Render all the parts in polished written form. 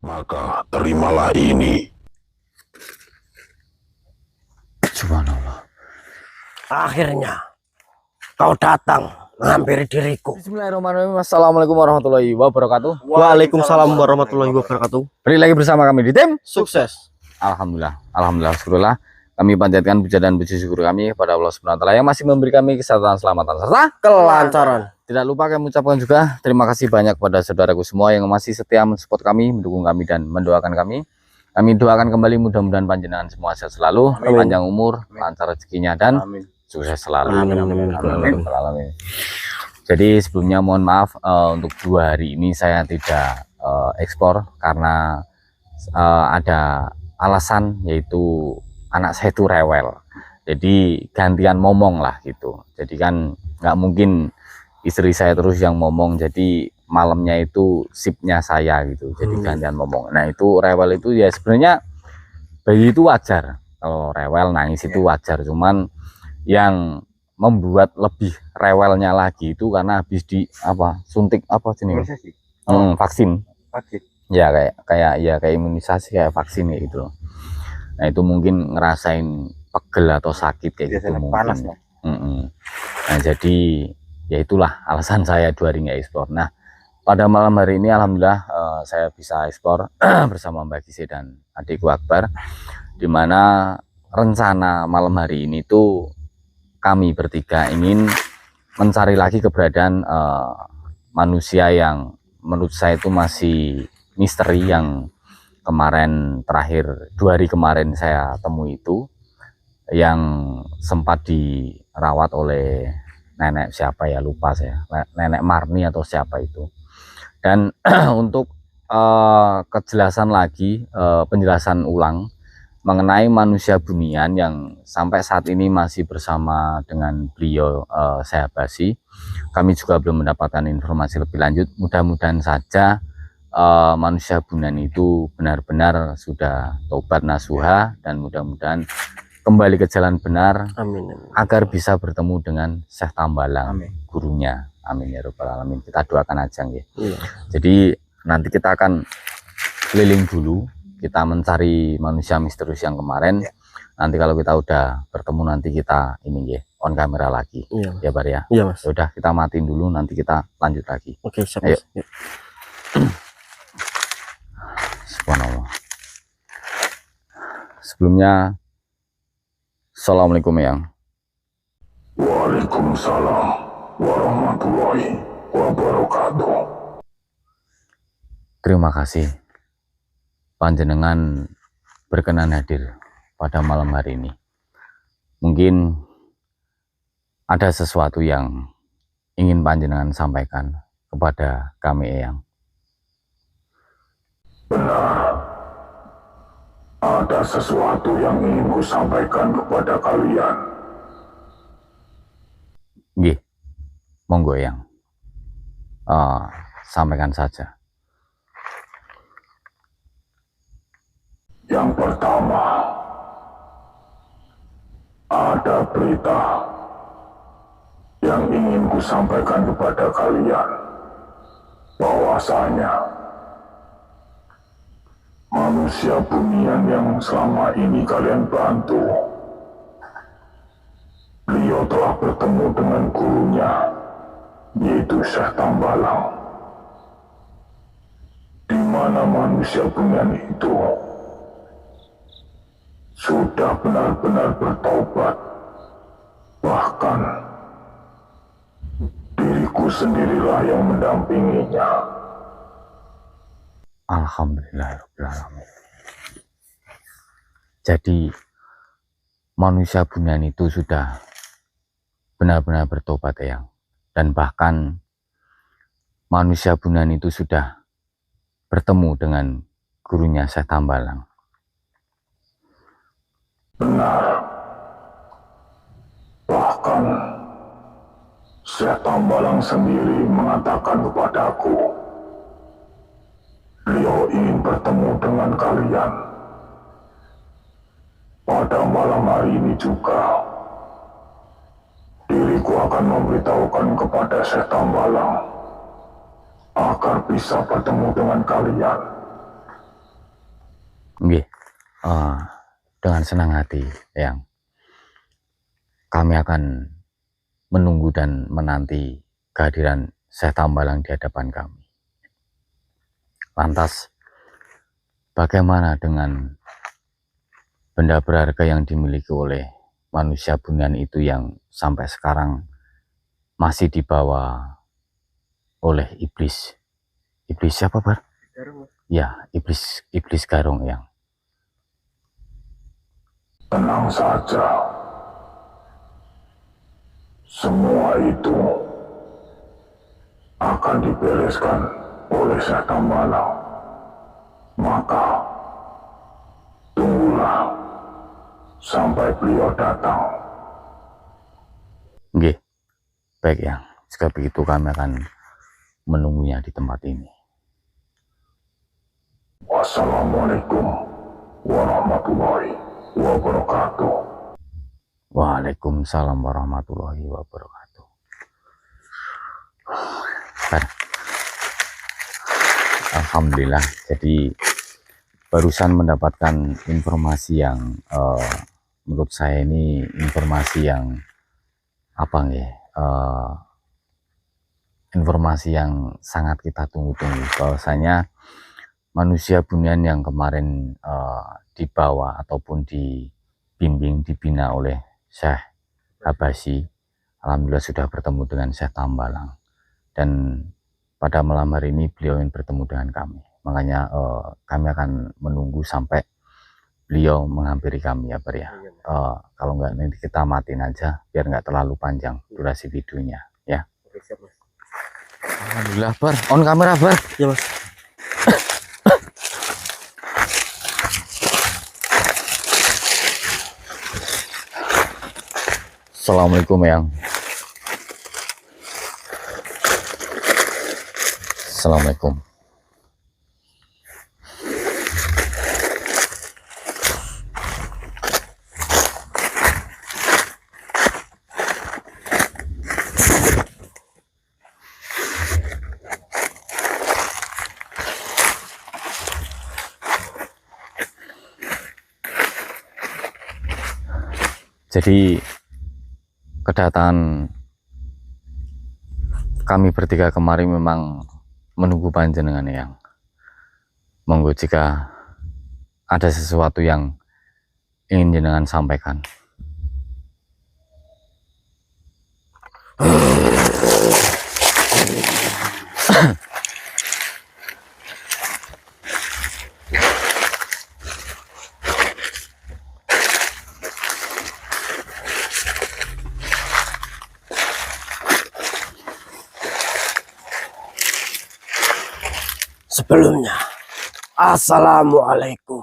Maka terimalah ini. Subhanallah. Akhirnya kau datang menghampiri diriku. Bismillahirrahmanirrahim. Assalamualaikum warahmatullahi wabarakatuh. Waalaikumsalam warahmatullahi wabarakatuh. Balik lagi bersama kami di tim Sukses. Alhamdulillah, syukurlah. Kami panjatkan puja dan puji syukur kami kepada Allah Subhanahu wa taala yang masih memberi kami kesehatan, keselamatan serta Kelancaran. tidak lupa kami ucapkan juga terima kasih banyak kepada saudaraku semua yang masih setia mensupport kami, mendukung kami dan mendoakan kami. Kami doakan kembali mudah-mudahan panjenengan semua sehat selalu, panjang umur, lancar rezekinya dan sukses selalu. Amin. Jadi sebelumnya mohon maaf untuk 2 hari ini saya tidak ekspor karena ada alasan, yaitu anak saya itu rewel. Jadi gantian momong lah gitu. Jadi kan nggak mungkin istri saya terus yang momong, jadi malamnya itu sipnya saya gitu, jadi gantian momong. Nah itu rewel itu ya sebenarnya bayi itu wajar, kalau rewel nangis itu wajar, cuman yang membuat lebih rewelnya lagi itu karena habis di suntik jenis vaksin ya, kayak imunisasi, kayak vaksin kayak gitu loh. Nah itu mungkin ngerasain pegel atau sakit kayak gitu mungkin. Panas, nah jadi ya itulah alasan saya 2 hari nggak ekspor. Nah pada malam hari ini alhamdulillah saya bisa ekspor bersama Mbak Gise dan adikku Akbar, dimana rencana malam hari ini tuh kami bertiga ingin mencari lagi keberadaan manusia yang menurut saya itu masih misteri, yang kemarin terakhir 2 hari kemarin saya temui itu, yang sempat dirawat oleh nenek siapa ya, lupa saya, nenek Marni atau siapa itu. Dan untuk kejelasan lagi, penjelasan ulang mengenai manusia bunian yang sampai saat ini masih bersama dengan beliau saya basi, kami juga belum mendapatkan informasi lebih lanjut. Mudah-mudahan saja manusia bunian itu benar-benar sudah tobat nasuha dan mudah-mudahan kembali ke jalan benar. Amin. Agar bisa bertemu dengan Syekh Tambalang, Amin. gurunya. Amin ya rabbal alamin. Kita doakan aja nggih. Iya. Jadi nanti kita akan keliling dulu, kita mencari manusia misterius yang kemarin. Ya. Nanti kalau kita udah bertemu nanti kita ini nggih, on kamera lagi. Iya. Ya Bar ya. Iya Mas. Udah kita matiin dulu, nanti kita lanjut lagi. Oke, siap. Ayo. Mas. Subhanallah. Sebelumnya assalamualaikum yang. Waalaikumsalam warahmatullahi wabarakatuh. Terima kasih panjenengan berkenan hadir pada malam hari ini. Mungkin ada sesuatu yang ingin panjenengan sampaikan kepada kami Eyang. Benar, ada sesuatu yang ingin ku sampaikan kepada kalian. Nggih, monggo Eyang, sampaikan saja. Yang pertama, ada berita yang ingin ku sampaikan kepada kalian, bahwasanya manusia bunian yang selama ini kalian bantu, beliau telah bertemu dengan gurunya, yaitu Syekh Tambalang, di mana manusia bunian itu sudah benar-benar bertobat. Bahkan diriku sendirilah yang mendampinginya. Alhamdulillahirrahmanirrahim. Jadi manusia bunian itu sudah benar-benar bertobat Eyang, dan bahkan manusia bunian itu sudah bertemu dengan gurunya Syekh Tambalang. Benar. Bahkan Syekh Tambalang sendiri mengatakan kepadaku, beliau ingin bertemu dengan kalian. Pada malam hari ini juga, diriku akan memberitahukan kepada Syekh Tambalang agar bisa bertemu dengan kalian. Nggih. Dengan senang hati, Eyang. Kami akan menunggu dan menanti kehadiran Syekh Tambalang di hadapan kami. Lantas, bagaimana dengan benda berharga yang dimiliki oleh manusia bunian itu yang sampai sekarang masih dibawa oleh iblis? Iblis siapa, Bar? Ya, iblis Garung, Eyang. Tenang saja. Semua itu akan dibereskan oleh Syekh Tambalang. Maka tunggulah sampai beliau datang. Nggih. Baik, Eyang. Jika begitu kami akan menunggunya di tempat ini. Wassalamualaikum warahmatullahi wabarakatuh. Waalaikumsalam warahmatullahi wabarakatuh. Alhamdulillah, jadi barusan mendapatkan informasi yang menurut saya ini informasi yang apa nih, informasi yang sangat kita tunggu-tunggu, bahwasanya manusia bunian yang kemarin dibawa ataupun dibimbing, dibina oleh Syekh Habasyi, alhamdulillah sudah bertemu dengan Syekh Tambalang, dan pada malam hari ini beliau ingin bertemu dengan kami. Makanya kami akan menunggu sampai beliau menghampiri kami, ya Bar ya. Kalau nggak nanti kita matiin aja biar nggak terlalu panjang durasi videonya ya. Alhamdulillah, Bar. On kamera, Bar. Ya, Mas. Assalamualaikum, Eyang. Assalamualaikum. Jadi kedatangan kami bertiga kemarin memang menunggu panjenengan, Eyang. Monggo jika ada sesuatu yang ingin jenengan sampaikan. Sebelumnya, Assalamualaikum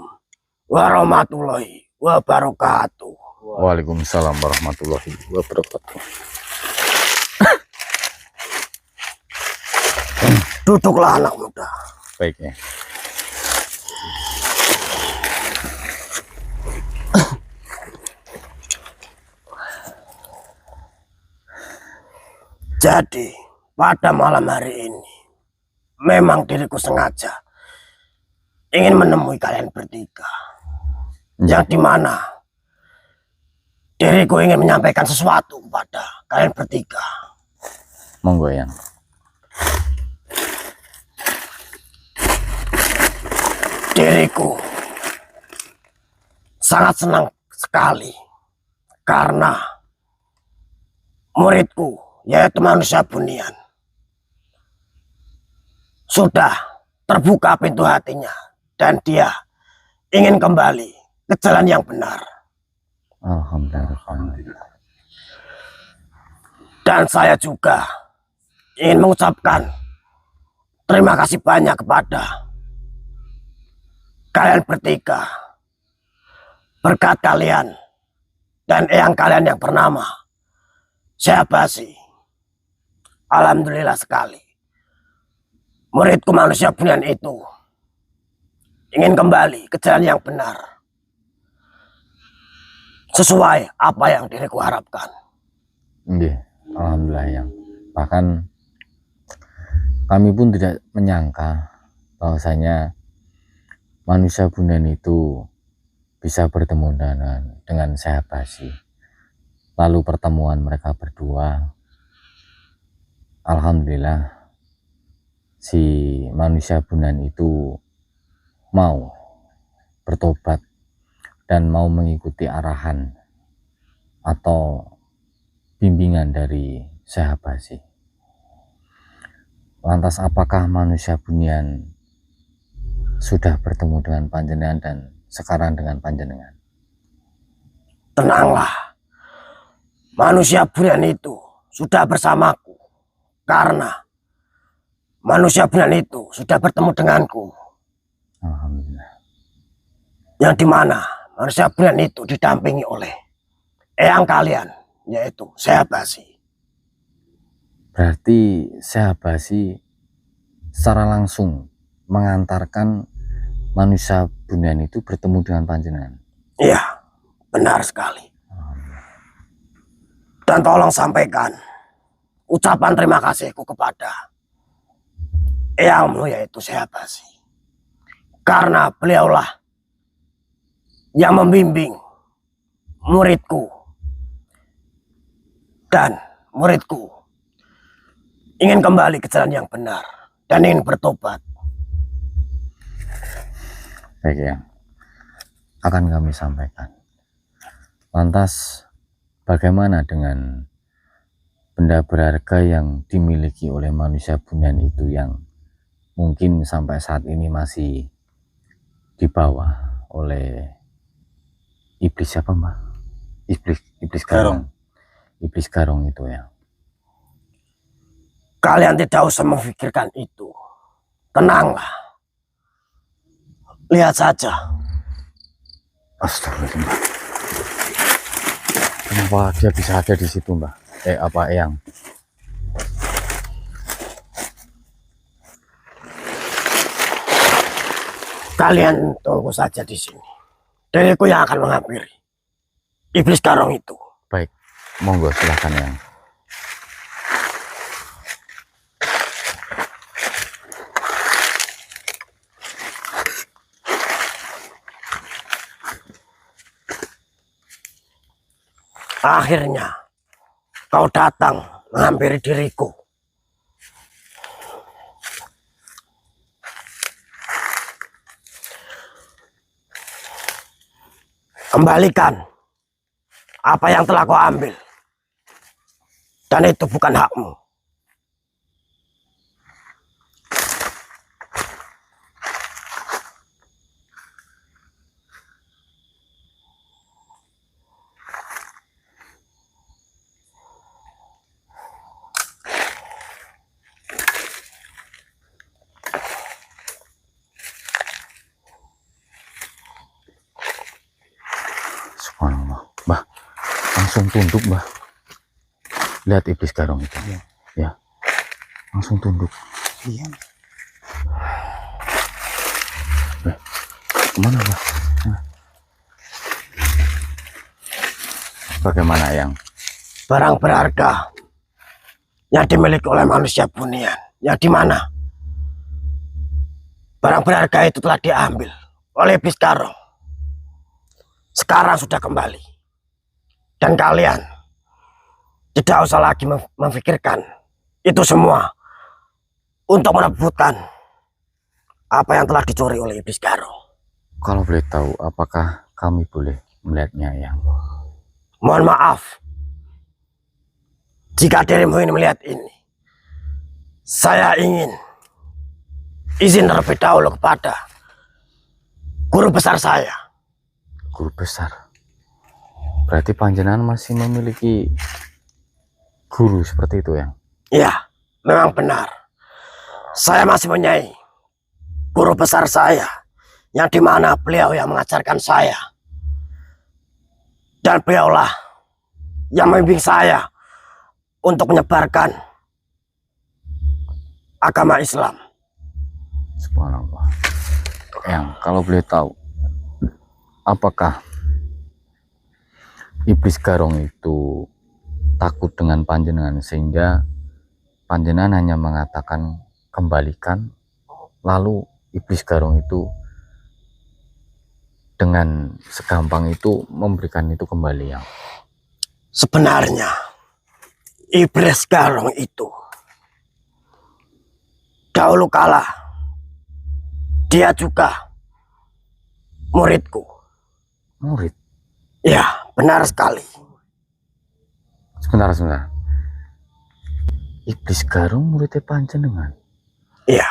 warahmatullahi wabarakatuh. Waalaikumsalam warahmatullahi wabarakatuh. Duduklah anak muda. Baik ya. Jadi, pada malam hari ini, memang diriku sengaja ingin menemui kalian bertiga. Yang dimana diriku ingin menyampaikan sesuatu kepada kalian bertiga. Monggo, Eyang. Diriku sangat senang sekali karena muridku, yaitu manusia bunian, sudah terbuka pintu hatinya dan dia ingin kembali ke jalan yang benar. Alhamdulillah. Dan saya juga ingin mengucapkan terima kasih banyak kepada kalian bertiga. Berkat kalian dan eyang kalian yang bernama Syekh Habasyi, alhamdulillah sekali muridku manusia bunian itu ingin kembali ke jalan yang benar, sesuai apa yang diriku harapkan. Nggih, alhamdulillah, Eyang. Bahkan kami pun tidak menyangka bahwasanya manusia Bunen itu bisa bertemu dengan Syekh Abbasi. Lalu pertemuan mereka berdua, alhamdulillah si manusia Bunen itu mau bertobat dan mau mengikuti arahan atau bimbingan dari Syekh Abbasi. Lantas apakah manusia Bunian sudah bertemu dengan panjenengan dan sekarang dengan panjenengan? Tenanglah, manusia Bunian itu sudah bersamaku karena manusia Bunian itu sudah bertemu denganku. Alhamdulillah. Yang dimana manusia Bunian itu didampingi oleh eyang kalian, yaitu Syekh Abbasi. Berarti Syekh Abbasi secara langsung mengantarkan manusia Bunian itu bertemu dengan panjenengan. Iya, benar sekali. Dan tolong sampaikan ucapan terima kasihku kepada eyangmu, yaitu Syekh Abbasi. Karena beliaulah yang membimbing muridku dan muridku ingin kembali ke jalan yang benar dan ingin bertobat. Baik, yang akan kami sampaikan. Lantas bagaimana dengan benda berharga yang dimiliki oleh manusia Bunian itu yang mungkin sampai saat ini masih dibawa oleh iblis siapa, Mbak? Iblis Garong. Iblis Garong itu ya. Kalian tidak usah memikirkan itu. Tenanglah. Lihat saja. Astagfirullah. Kenapa dia bisa ada di situ, Mbak? Apa Eyang? Kalian tunggu saja di sini. Diriku yang akan menghampiri iblis Garong itu. Baik, monggo silahkan Eyang. Akhirnya kau datang menghampiri diriku. Kembalikan apa yang telah kau ambil. Dan itu bukan hakmu. Subhanallah, Mbah, langsung tunduk, Mbah. Lihat iblis Garong itu, ya, langsung tunduk. Iya. Kemana, Mbah? Bagaimana Eyang? Barang berharga yang dimiliki oleh manusia Bunian, yang dimana barang berharga itu telah diambil oleh iblis Garong. Sekarang sudah kembali. Dan kalian tidak usah lagi memikirkan itu semua untuk merebutkan apa yang telah dicuri oleh iblis Garong. Kalau boleh tahu, apakah kami boleh melihatnya, Eyang? Mohon maaf jika dirimu ingin melihat ini. Saya ingin izin terlebih dahulu kepada guru besar saya. Guru besar. Berarti panjenengan masih memiliki guru seperti itu, Yang? Iya, memang benar. Saya masih mempunyai guru besar saya, yang dimana beliau yang mengajarkan saya. Dan beliaulah yang membimbing saya untuk menyebarkan agama Islam. Subhanallah. Yang kalau boleh tahu, apakah iblis Garong itu takut dengan panjenengan sehingga panjenengan hanya mengatakan kembalikan, lalu iblis Garong itu dengan segampang itu memberikan itu kembali yang Sebenarnya Iblis Garong itu dahulu kala dia juga muridku. murid. Ya, benar sekali. Sebentar. Iblis Garong muridnya panjenengan. Iya,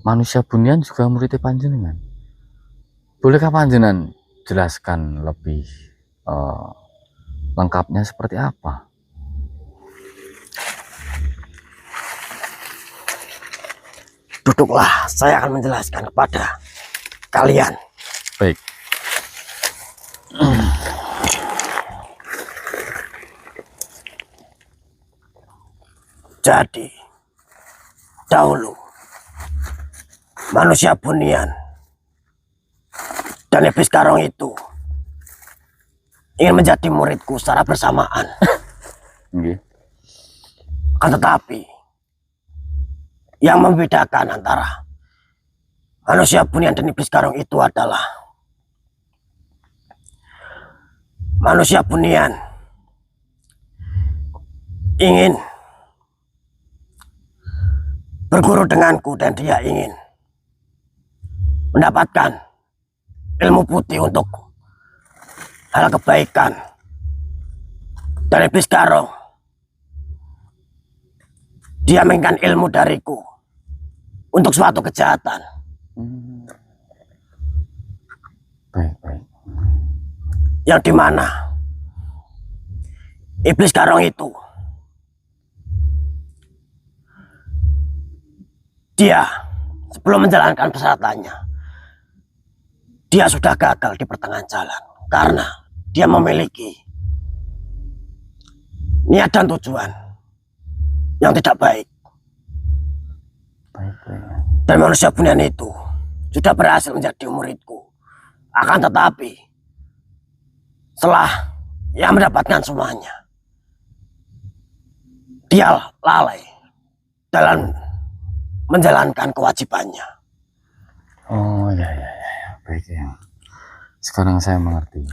Manusia Bunian juga muridnya panjenengan. Bolehkah panjenengan jelaskan lebih lengkapnya seperti apa? duduklah, saya akan menjelaskan kepada kalian. Baik. Jadi, dahulu manusia Bunian dan Iblis Garong itu ingin menjadi muridku secara bersamaan. Nggih. Akan tetapi yang membedakan antara manusia Bunian dan Iblis Garong itu adalah manusia Bunian ingin berguru denganku dan dia ingin mendapatkan ilmu putih untuk hal kebaikan. Dan Iblis Garong dia menginginkan ilmu dariku untuk suatu kejahatan. Baik. Yang dimana Iblis Garong itu dia sebelum menjalankan persyaratannya dia sudah gagal di pertengahan jalan karena dia memiliki niat dan tujuan yang tidak baik. Baik. Dan manusia Bunian itu sudah berhasil menjadi muridku. Akan tetapi setelah ia mendapatkan semuanya, dia lalai dalam menjalankan kewajibannya. Oh ya. Baik ya. Sekarang saya mengerti.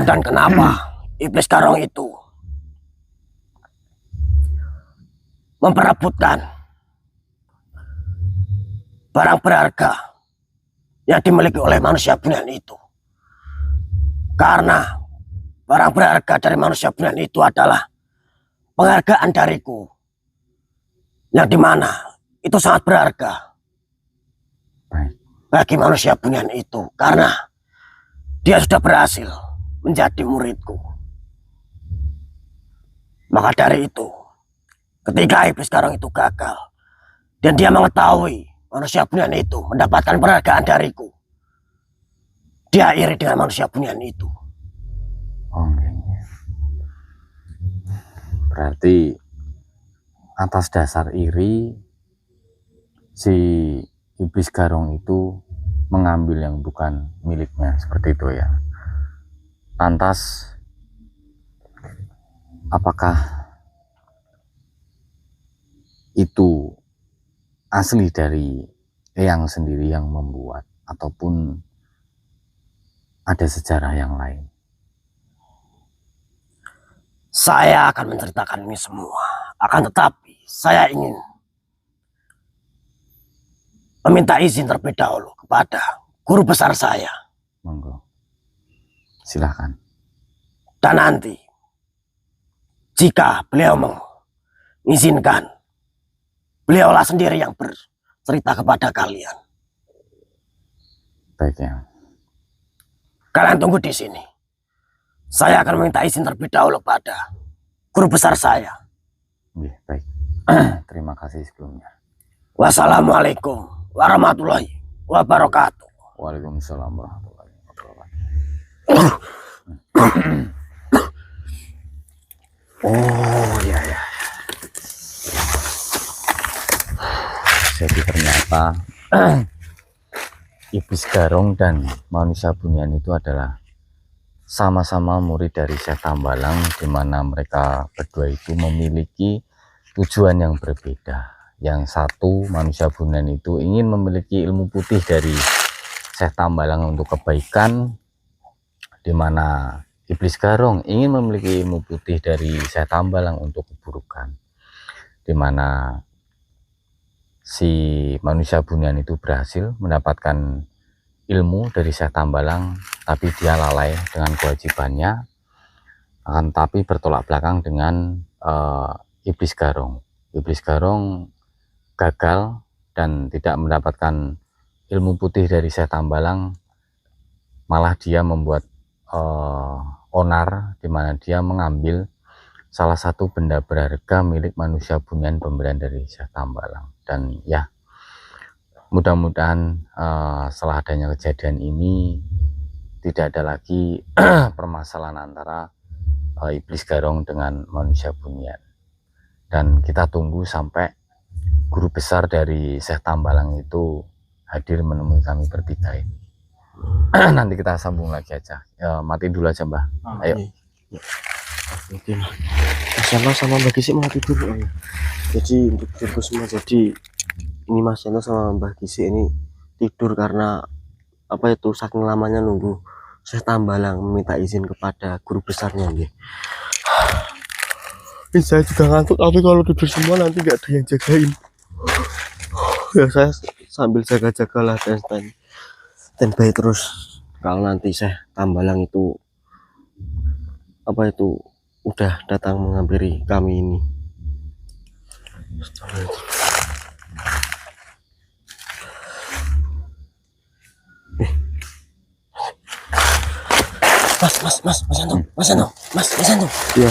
Dan kenapa Iblis Garong itu memperebutkan barang berharga yang dimiliki oleh manusia Bunian itu? Karena barang berharga dari manusia Bunian itu adalah penghargaan dariku, yang dimana itu sangat berharga bagi manusia Bunian itu karena dia sudah berhasil menjadi muridku. Maka dari itu, ketika Iblis Garong itu gagal dan dia mengetahui manusia Bunian itu mendapatkan penghargaan dariku, dia iri dengan manusia Bunian itu. Oh, berarti atas dasar iri si Iblis Garong itu mengambil yang bukan miliknya, seperti itu ya. Lantas apakah itu asli dari Eyang sendiri yang membuat ataupun ada sejarah yang lain? Saya akan menceritakan ini semua. Akan tetapi saya ingin meminta izin terlebih dahulu kepada guru besar saya. Monggo. Silahkan. Dan nanti jika beliau mengizinkan, beliaulah sendiri yang bercerita kepada kalian. Baik ya. Kalian tunggu di sini. Saya akan meminta izin terlebih dahulu pada guru besar saya. Oke, baik. Terima kasih sebelumnya. Wassalamualaikum warahmatullahi wabarakatuh. Waalaikumsalam warahmatullahi wabarakatuh. Oh ya. Jadi ternyata Iblis Garong dan manusia Bunian itu adalah sama-sama murid dari Syekh Tambalang, di mana mereka berdua itu memiliki tujuan yang berbeda. Yang satu, manusia Bunian itu ingin memiliki ilmu putih dari Syekh Tambalang untuk kebaikan, di mana iblis garong ingin memiliki ilmu putih dari Syekh Tambalang untuk keburukan, di mana si manusia bunian itu berhasil mendapatkan ilmu dari Syekh Tambalang, tapi dia lalai dengan kewajibannya, akan tapi bertolak belakang dengan iblis garong. Iblis garong gagal dan tidak mendapatkan ilmu putih dari Syekh Tambalang, malah dia membuat onar, di mana dia mengambil salah satu benda berharga milik manusia bunian pemberian dari Syekh Tambalang. Dan ya, mudah-mudahan setelah adanya kejadian ini tidak ada lagi permasalahan antara iblis garong dengan manusia bunian. Dan kita tunggu sampai guru besar dari Syekh Tambalang itu hadir menemui kami bertiga ini. Nanti kita sambung lagi aja. Matiin dulu aja, Mbah. Ayo. Oke, Mas Yanto sama Mbak Gisi mau tidur. Jadi untuk tidurku semua, jadi ini Mas Yanto sama Mbak Gisi ini tidur karena apa itu, saking lamanya nunggu Syekh Tambalang meminta izin kepada guru besarnya. Ini saya juga ngantuk, tapi kalau tidur semua nanti nggak ada yang jagain. Ya saya sambil jaga-jaga lah dan standby terus kalau nanti Syekh Tambalang itu apa itu udah datang menghampiri kami ini. Mas Yanto. Iya.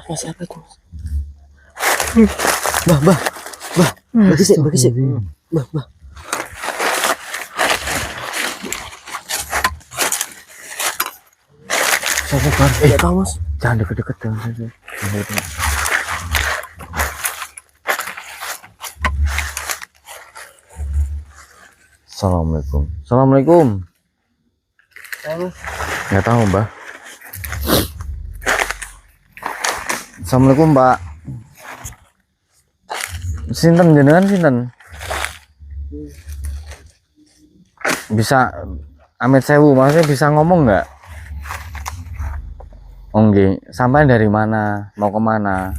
Mas siapa itu? Mbah. Bagi sih. Mbah. Sabar. Tahu Mas. Jangan deket-deket. Assalamualaikum. Nggak tahu, Mbak. Assalamualaikum, Mbak. Sinten jenengan sinten? Bisa amit sewu, maksudnya bisa ngomong nggak? Oh, nggih. Sampai dari mana? Mau kemana?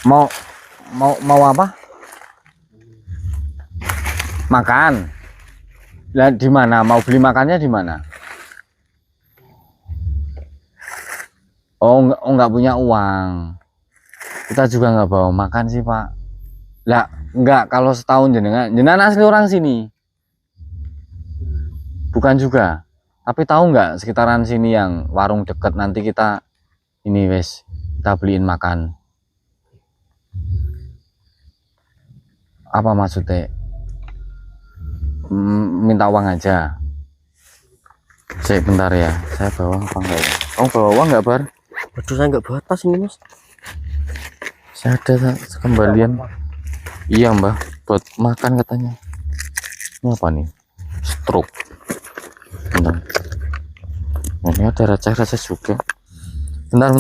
Mau apa? Makan. Lah di mana? Mau beli makannya di mana? Oh, enggak punya uang. Kita juga nggak bawa makan sih, Pak. Lah, enggak, kalau setahun jenengan asli orang sini. Bukan juga. Tapi tahu nggak sekitaran sini yang warung deket, nanti kita ini wes kita beliin makan. Apa maksudnya? Minta uang aja. Bentar ya, saya bawa apa enggak ya? Oh, bawa uang nggak, Bar? Waduh, saya nggak bawa tas ini Mas. Saya ada kembalian. Iya, Mbah, buat makan katanya. Ini apa nih? Stroke. Bentar. Ini ada receh-receh juga. Bentar.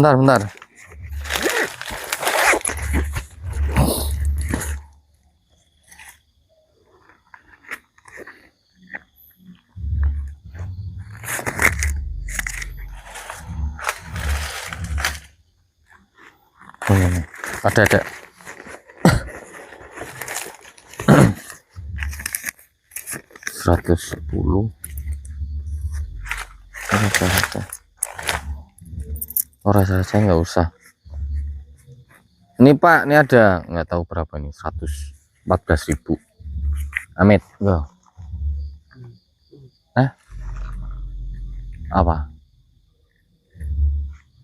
Oh, ini. Ada. Seratus 110. Rasa. Oh, rasa nggak usah. Ini Pak, ini ada nggak tahu berapa nih, 114.000. Amit, enggak. Apa?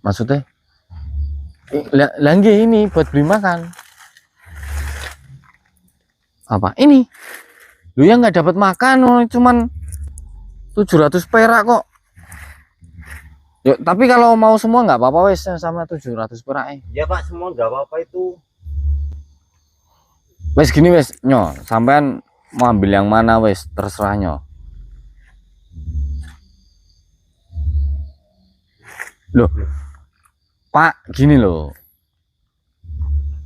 Maksudnya? Lagi ini buat beli makan. Apa? Ini. Lu yang nggak dapat makan, cuman 700 perak kok. Yuk, tapi kalau mau semua nggak apa-apa wes sama 700 perak. Ya Pak, semua nggak apa-apa itu. Wes gini wes, sampean mau ambil yang mana wes, terserah Loh, Pak, gini loh.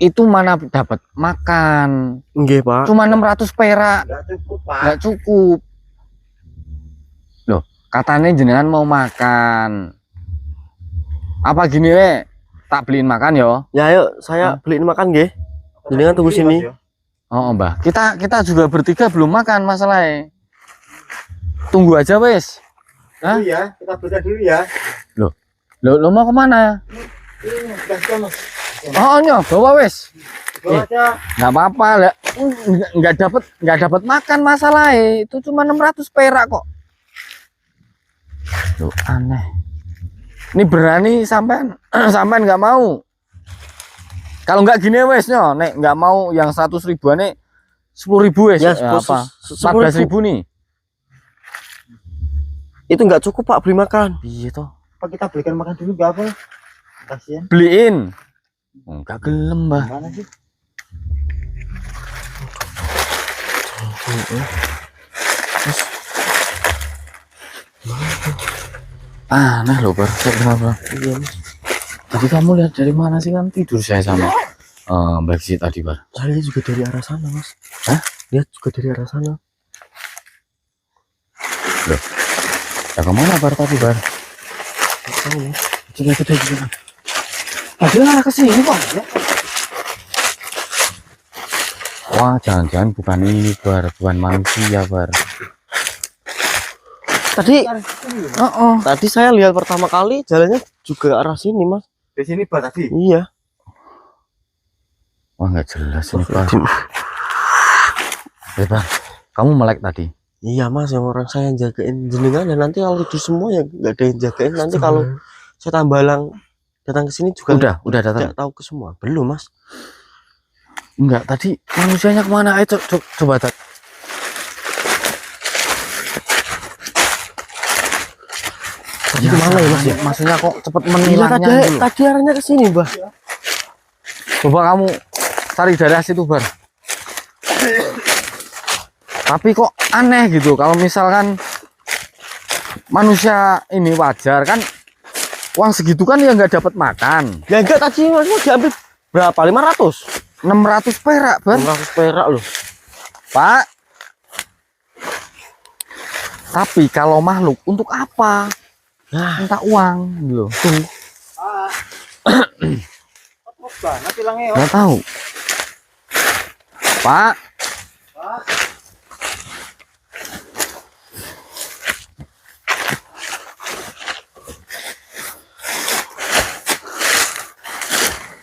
itu mana dapat makan. Nggih, Pak. Cuma 600 perak. Enggak cukup, Pak. Nggak cukup. Loh, katanya jenengan mau makan. Apa gini, Le? Tak beliin makan yo. Ya, ayo saya beliin makan nggih. Jenengan tunggu sini. Oh, Mbah. Kita juga bertiga belum makan masalahnya. Tunggu aja, wes. Hah? Dulu ya, kita beda dulu ya. Lo mau kemana? Ini udah sono. Oh, nyo, bawa wes. Bawa aja. Nggak apa-apa lah. Nggak dapat makan masalahnya. Itu cuma 600 perak kok. Loh, aneh. Ini berani sampean sampean nggak mau. Kalau nggak gini wes nyo, nek nggak mau yang 100 ribuan nih 10.000 wes. Ya, apa? 14.000. 14.000 nih. Itu nggak cukup, Pak, beli makan. Iya toh. Apa kita belikan makan dulu enggak apa? Kasihan. Beliin. Enggak gelem, Mbah. Mana sih? Aneh loh, Bar. Kenapa? Iya, Mas. Tadi kamu lihat dari mana sih? Kan tidur saya sama Mbak Si tadi, Bar. Saya juga dari arah sana, Mas. Hah? Lihat juga dari arah sana. Loh. Ya kemana, Bar, tadi, Bar? Nggak tahu, Mas. Coba kita juga. Tadi arah ke sini, Pak. Wah, jangan-jangan bukan ini, Bar. Bukan manusia, Bar. Tadi Oh. tadi saya lihat pertama kali jalannya juga arah sini, Mas. Di sini Pak tadi. Iya. Wah, nggak jelas ini, Bar. Ya, Bar. Kamu melek tadi. Iya, Mas, yang orang saya yang jagain jenengan, dan nanti kalau tidur semua ya nggak ada yang jagain. Nanti kalau saya tambalang datang ke sini juga Udah datang. nggak tahu ke semua. Belum, Mas. Enggak, tadi manusianya kemana? Ayo coba tak. Tadi kemana ya, Mas? Ya? Maksudnya kok cepet Iya, menilainya dulu. tadi arahnya ke sini, Mbah. Coba kamu cari daerah situ, Bar. Tapi kok aneh gitu kalau misalkan manusia ini wajar kan, uang segitu kan ya nggak dapat makan. Ya enggak, tadi Mas diambil berapa? 500. 600 perak, Bar. 600 perak loh. Pak. Tapi kalau makhluk untuk apa? Nah, Minta uang gitu. Tuh, Terus banget hilangnya. nggak tahu. Pak.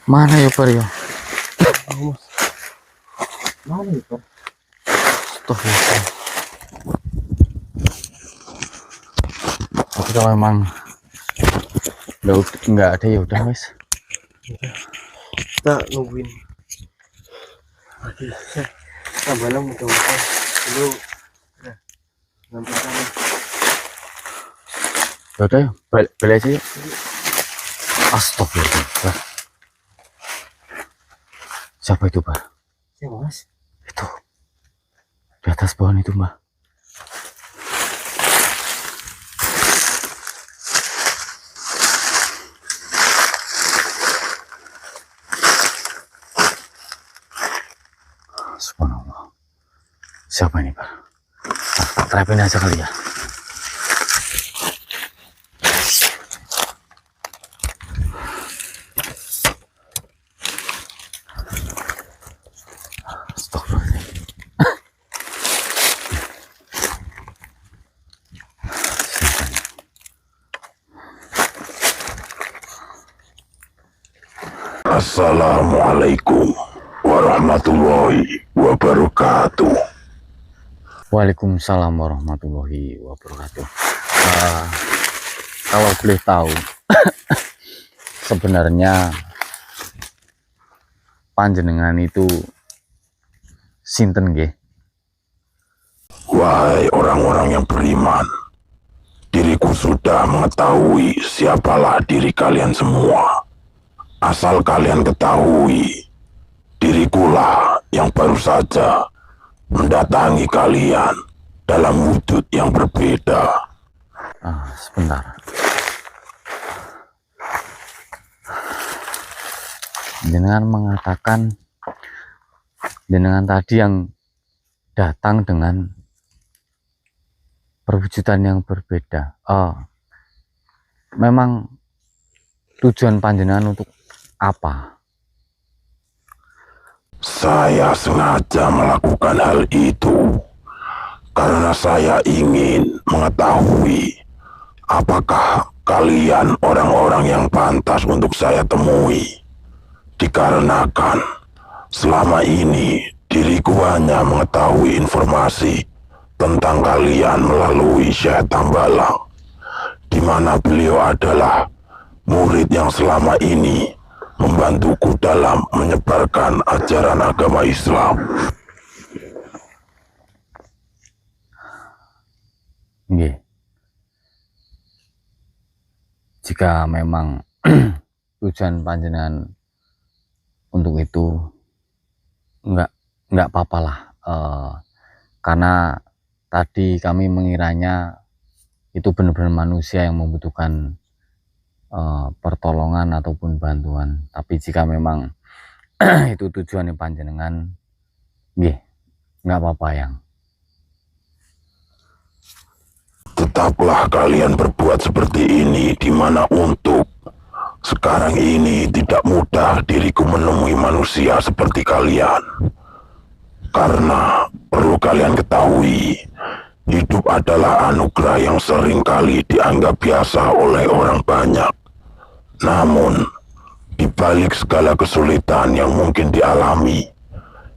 Mana ya, Bar ya? Mana itu? tuh. Tapi kalau emang nggak ada ya udah, wes. Kita nungguin. Lagi saya tambalang mudah-mudahan dulu. Nah, ngambil sana. Ya udah, balik aja yuk. Astagfirullah. Siapa itu, Pak? Siapa, Mas? Itu di atas pohon itu, Mbak. Subhanallah. Siapa ini, Pak? Tak terapin aja kali ya. Astagfirullahaladzim. Assalamualaikum warahmatullahi wabarakatuh. Waalaikumsalam warahmatullahi wabarakatuh. Kalau boleh tahu, sebenarnya panjenengan itu sinten nggih? Wahai orang-orang yang beriman, diriku sudah mengetahui siapalah diri kalian semua. Asal kalian ketahui, dirikulah yang baru saja mendatangi kalian dalam wujud yang berbeda. Sebentar. jenengan mengatakan jenengan tadi yang datang dengan perwujudan yang berbeda. Memang tujuan panjenengan untuk apa? Saya sengaja melakukan hal itu karena saya ingin mengetahui apakah kalian orang-orang yang pantas untuk saya temui. Dikarenakan selama ini diriku hanya mengetahui informasi tentang kalian melalui Syekh Tambalang, di mana beliau adalah murid yang selama ini membantuku dalam menyebarkan ajaran agama Islam. Nggih. Jika memang tujuan panjenengan untuk itu, enggak apa-apalah, karena tadi kami mengiranya itu benar-benar manusia yang membutuhkan pertolongan ataupun bantuan. Tapi jika memang itu tujuannya panjenengan, nggih, enggak apa-apa yang. Tetaplah kalian berbuat seperti ini, di mana untuk sekarang ini tidak mudah diriku menemui manusia seperti kalian. Karena perlu kalian ketahui, hidup adalah anugerah yang sering kali dianggap biasa oleh orang banyak. Namun, di balik segala kesulitan yang mungkin dialami,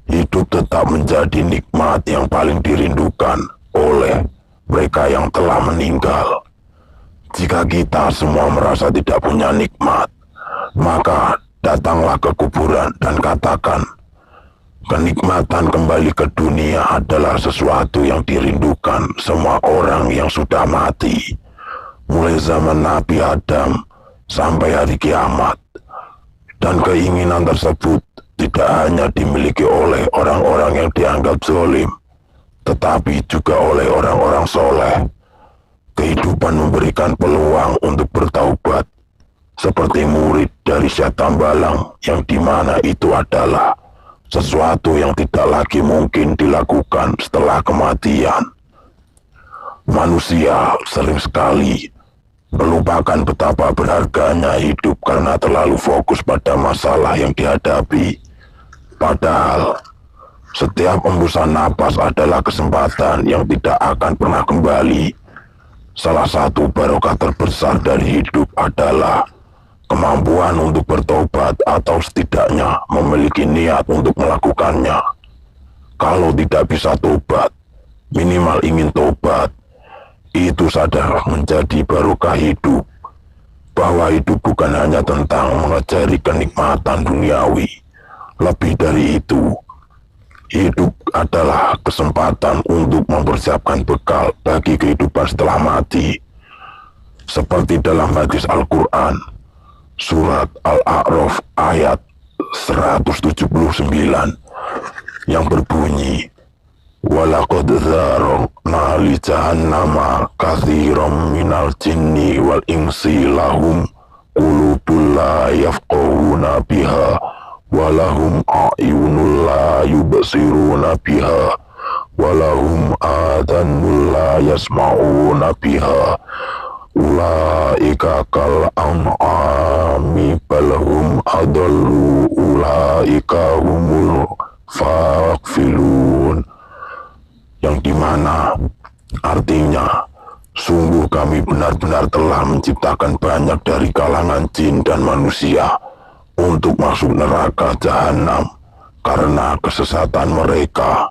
hidup tetap menjadi nikmat yang paling dirindukan oleh mereka yang telah meninggal. Jika kita semua merasa tidak punya nikmat, maka datanglah ke kuburan dan katakan, kenikmatan kembali ke dunia adalah sesuatu yang dirindukan semua orang yang sudah mati, mulai zaman Nabi Adam sampai hari kiamat. Dan keinginan tersebut tidak hanya dimiliki oleh orang-orang yang dianggap zalim, tetapi juga oleh orang-orang soleh. Kehidupan memberikan peluang untuk bertaubat, seperti murid dari Syekh Tambalang, yang dimana itu adalah sesuatu yang tidak lagi mungkin dilakukan setelah kematian. Manusia sering sekali melupakan betapa berharganya hidup karena terlalu fokus pada masalah yang dihadapi. Padahal setiap embusan napas adalah kesempatan yang tidak akan pernah kembali. Salah satu barokah terbesar dari hidup adalah kemampuan untuk bertobat atau setidaknya memiliki niat untuk melakukannya. Kalau tidak bisa tobat, minimal ingin tobat. Itu saja menjadi barokah hidup. Bahwa hidup bukan hanya tentang mengejari kenikmatan duniawi. Lebih dari itu, hidup adalah kesempatan untuk mempersiapkan bekal bagi kehidupan setelah mati. Seperti dalam hadis Al-Quran, surat Al-A'raf ayat 179 yang berbunyi, walaqad dzara'na li jahannama katsiran minal jinni wal insi lahum qulubun la yafqahuna biha walahum a'yunul la yubsiruna biha walahum adhanul la yasma'una biha ulaika kal an'ami balhum adallu ulaika humul ghafilun, yang dimana artinya sungguh kami benar-benar telah menciptakan banyak dari kalangan jin dan manusia untuk masuk neraka jahanam karena kesesatan mereka.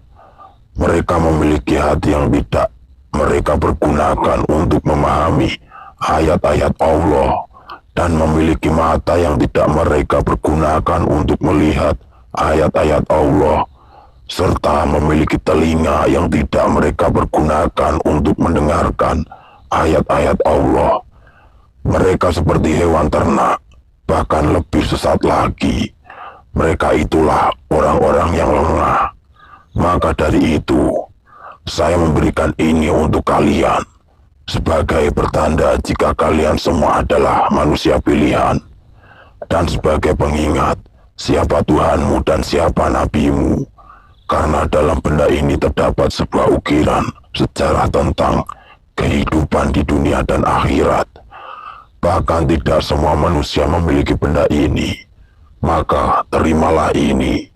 Mereka memiliki hati yang tidak mereka pergunakan untuk memahami ayat-ayat Allah dan memiliki mata yang tidak mereka pergunakan untuk melihat ayat-ayat Allah, serta memiliki telinga yang tidak mereka pergunakan untuk mendengarkan ayat-ayat Allah. Mereka seperti hewan ternak, bahkan lebih sesat lagi. Mereka itulah orang-orang yang lengah. Maka dari itu, saya memberikan ini untuk kalian sebagai pertanda jika kalian semua adalah manusia pilihan, dan sebagai pengingat siapa Tuhanmu dan siapa nabimu, karena dalam benda ini terdapat sebuah ukiran sejarah tentang kehidupan di dunia dan akhirat. Bahkan tidak semua manusia memiliki benda ini, maka terimalah ini.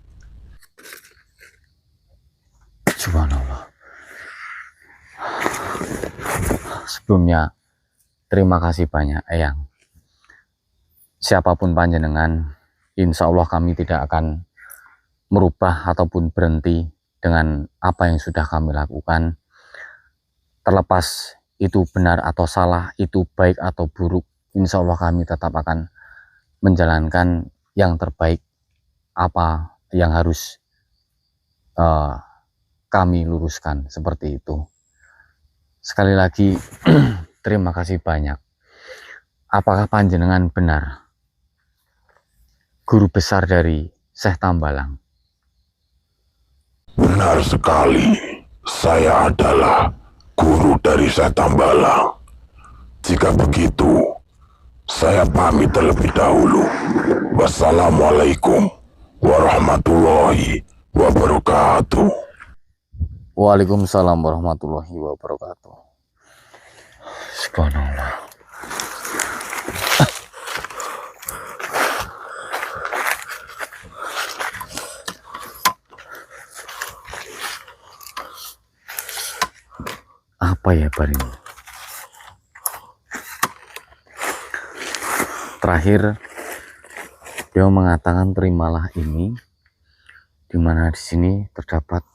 Subhanallah. Sebelumnya terima kasih banyak Eyang. Siapapun panjenengan, insya Allah kami tidak akan merubah ataupun berhenti dengan apa yang sudah kami lakukan. Terlepas itu benar atau salah, itu baik atau buruk, insya Allah kami tetap akan menjalankan yang terbaik, apa yang harus kami luruskan, seperti itu. Sekali lagi terima kasih banyak. Apakah panjenengan benar guru besar dari Syekh Tambalang? Benar sekali, saya adalah guru dari Syekh Tambalang. Jika begitu, saya pamit terlebih dahulu. Wassalamualaikum warahmatullahi wabarakatuh. Waalaikumsalam warahmatullahi wabarakatuh. Subhanallah. Apa ya Bar ini? Terakhir beliau mengatakan terimalah ini, di mana di sini terdapat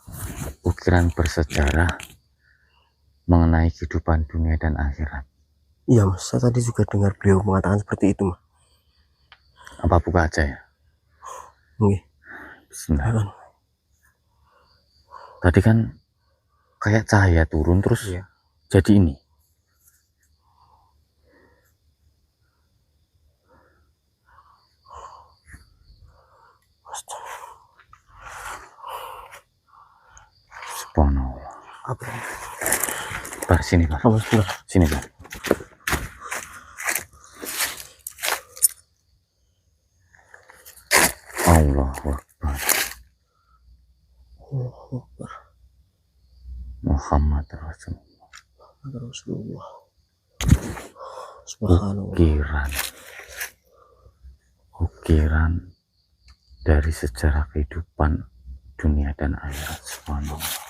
ukiran bersejarah mengenai kehidupan dunia dan akhirat. Iya mas, saya tadi juga dengar beliau mengatakan seperti itu mas. Apa buka aja ya? Oke. Bismillah. Tadi kan kayak cahaya turun terus Iya. jadi ini. Subhanallah. Apa? Bar sini Bar. Apa sebelah? Sini Bar. Allahu Akbar. Muhammad Rasulullah. Rasulullah. Subhanallah. Ukiran dari sejarah kehidupan dunia dan akhirat. Subhanallah.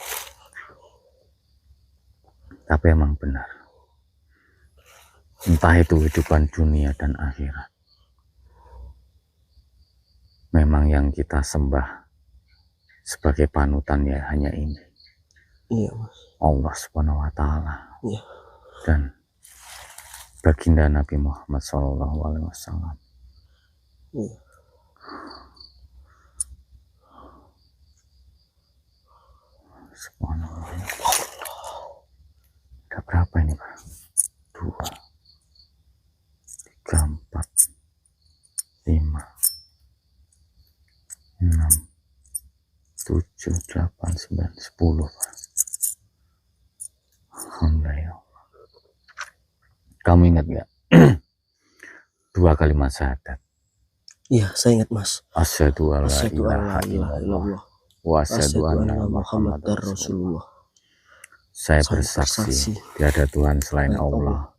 Tapi emang benar, entah itu kehidupan dunia dan akhirat, memang yang kita sembah sebagai panutan ya hanya ini, Iya mas. Allah Subhanahu wa Ta'ala. Iya. Dan baginda Nabi Muhammad SAW. Iya. Subhanallah. Ada berapa ini Pak? 2, 3, 4, 5, 6, 7, 8, 9, 10 Pak. Alhamdulillah. Kamu ingat gak? 2 kalimat syahadat. Iya, saya ingat mas. Asyhadu alla Asyhadu ilaha alla ilaha illallah illallah wa asyhadu asyhadu anna anna Muhammadar Muhammadar Rasulullah. Rasulullah. Saya Saya bersaksi bersaksi tiada Tuhan selain selain Allah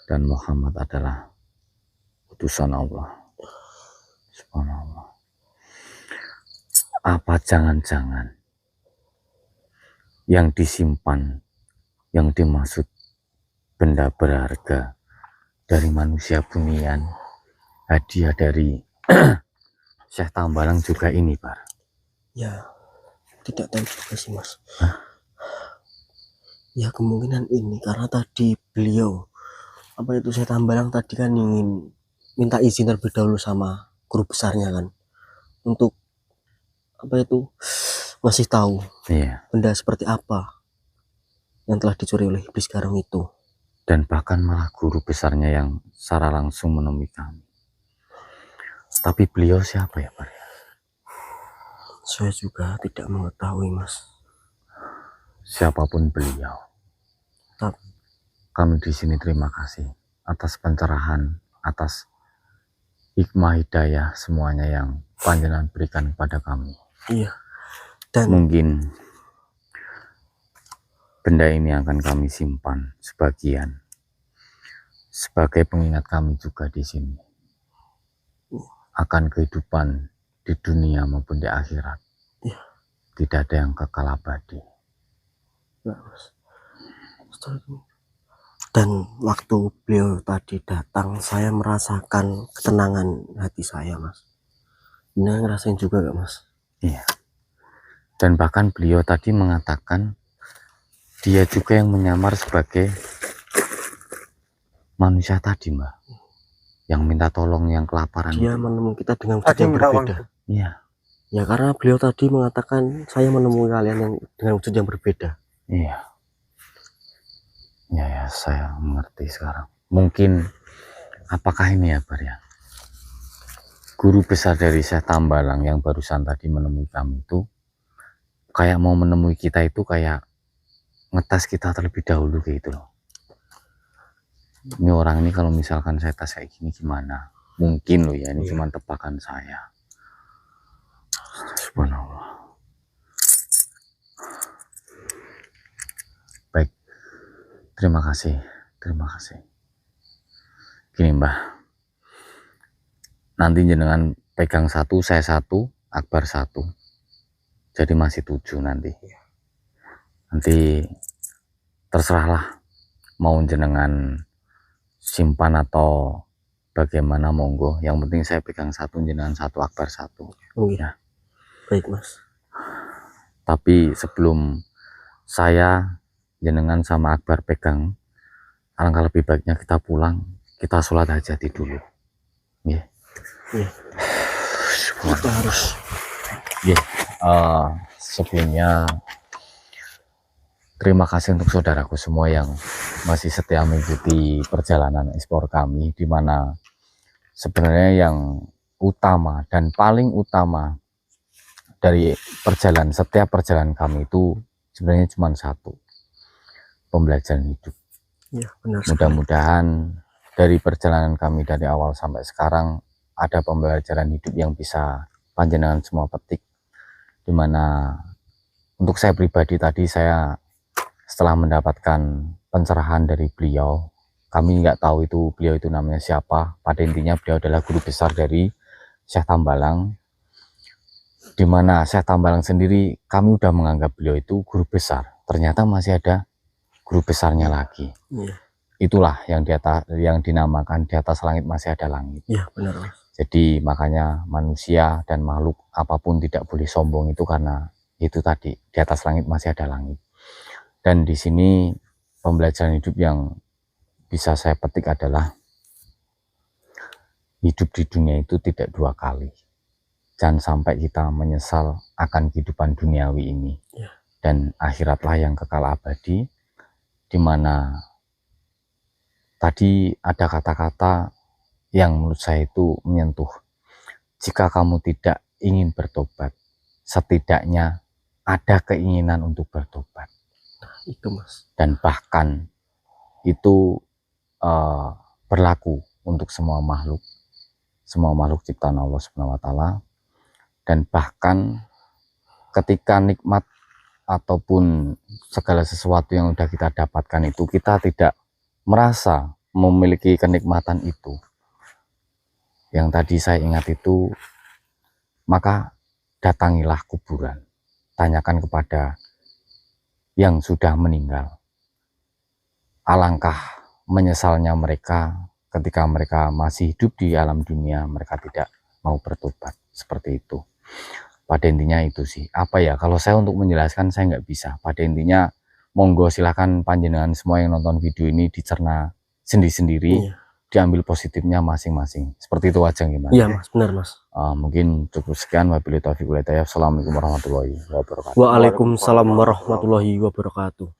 dan Muhammad adalah utusan Allah. Subhanallah. Apa jangan-jangan yang disimpan, yang dimaksud benda berharga dari manusia bunian, hadiah dari Syekh Tambalang juga ini Pak? Ya, tidak tahu juga sih mas. Hah? Ya kemungkinan ini karena tadi beliau apa itu saya Tambalang tadi kan ingin minta izin terlebih dahulu sama guru besarnya kan untuk apa itu ngasih tahu Iya. benda seperti apa yang telah dicuri oleh iblis garong itu. Dan bahkan malah guru besarnya yang secara langsung menemui kami. Tapi beliau siapa ya Pak? Saya juga tidak mengetahui mas. Siapapun beliau, kami di sini terima kasih atas pencerahan, atas hikmah hidayah semuanya yang panjenengan berikan kepada kami. Iya. Dan Mungkin benda ini akan kami simpan sebagian sebagai pengingat kami juga di sini akan kehidupan di dunia maupun di akhirat. Iya. Tidak ada yang kekal abadi. enggak, Mas. Dan waktu beliau tadi datang, saya merasakan ketenangan hati saya, Mas. Ini ngerasain juga gak, Mas? Iya. Dan bahkan beliau tadi mengatakan dia juga yang menyamar sebagai manusia tadi, Mbak, yang minta tolong, yang kelaparan. Dia menemui kita dengan wujud yang berbeda. Iya. Ya karena beliau tadi mengatakan saya menemui kalian yang dengan wujud yang berbeda. Iya. Ya, saya mengerti sekarang. Mungkin apakah ini ya, Bar ya? Guru besar dari Syekh Tambalang yang barusan tadi menemui kami itu kayak mau menemui kita itu kayak ngetes kita terlebih dahulu kayak gitu loh. Ini orang ini kalau misalkan saya tes kayak gini gimana? Mungkin loh ya, ini cuma tebakan saya. Subhanallah. Baik, terima kasih. Gini Mbah, nanti jenengan pegang 1, saya 1, Akbar 1, jadi masih 7 nanti. Nanti terserahlah mau jenengan simpan atau bagaimana, monggo. Yang penting saya pegang 1, jenengan 1, Akbar 1. Oh iya. Baik, Mas. Tapi sebelum saya, jenengan sama Akbar pegang, alangkah lebih baiknya kita pulang, kita sholat hajati dulu. Iya. Iya. Kita harus. Iya. Sebelumnya terima kasih untuk saudaraku semua yang masih setia mengikuti perjalanan ekspor kami, di mana sebenarnya yang utama dan paling utama dari setiap perjalanan kami itu sebenarnya cuma satu, pembelajaran hidup. Ya, benar. Mudah-mudahan dari perjalanan kami dari awal sampai sekarang ada pembelajaran hidup yang bisa panjenengan semua petik, dimana untuk saya pribadi tadi, saya setelah mendapatkan pencerahan dari beliau, kami nggak tahu itu beliau itu namanya siapa. Pada intinya beliau adalah guru besar dari Syekh Tambalang, dimana Syekh Tambalang sendiri kami udah menganggap beliau itu guru besar, ternyata masih ada guru besarnya lagi. Iya. Itulah yang dinamakan di atas langit masih ada langit. Iya, benar, Mas. Jadi makanya manusia dan makhluk apapun tidak boleh sombong, itu karena itu tadi, di atas langit masih ada langit. Dan di sini pembelajaran hidup yang bisa saya petik adalah hidup di dunia itu tidak 2 kali. Jangan sampai kita menyesal akan kehidupan duniawi ini. Ya. Dan akhiratlah yang kekal abadi, dimana tadi ada kata-kata yang menurut saya itu menyentuh. Jika kamu tidak ingin bertobat, setidaknya ada keinginan untuk bertobat. Itu, Mas. Dan bahkan itu berlaku untuk semua makhluk ciptaan Allah Subhanahu wa Ta'ala. Dan bahkan ketika nikmat ataupun segala sesuatu yang sudah kita dapatkan itu kita tidak merasa memiliki kenikmatan itu, yang tadi saya ingat itu, maka datangilah kuburan, tanyakan kepada yang sudah meninggal. Alangkah menyesalnya mereka ketika mereka masih hidup di alam dunia, mereka tidak mau bertobat. Seperti itu. Pada intinya itu sih. Apa ya, kalau saya untuk menjelaskan saya nggak bisa. Pada intinya monggo silahkan panjenengan semua yang nonton video ini dicerna sendiri-sendiri. Iya. Diambil positifnya masing-masing. Seperti itu aja gimana? Iya, Mas, benar, Mas. Mungkin cukup sekian. Wabillahi taufiq wal hidayah. Assalamualaikum warahmatullahi wabarakatuh. Waalaikumsalam warahmatullahi wabarakatuh.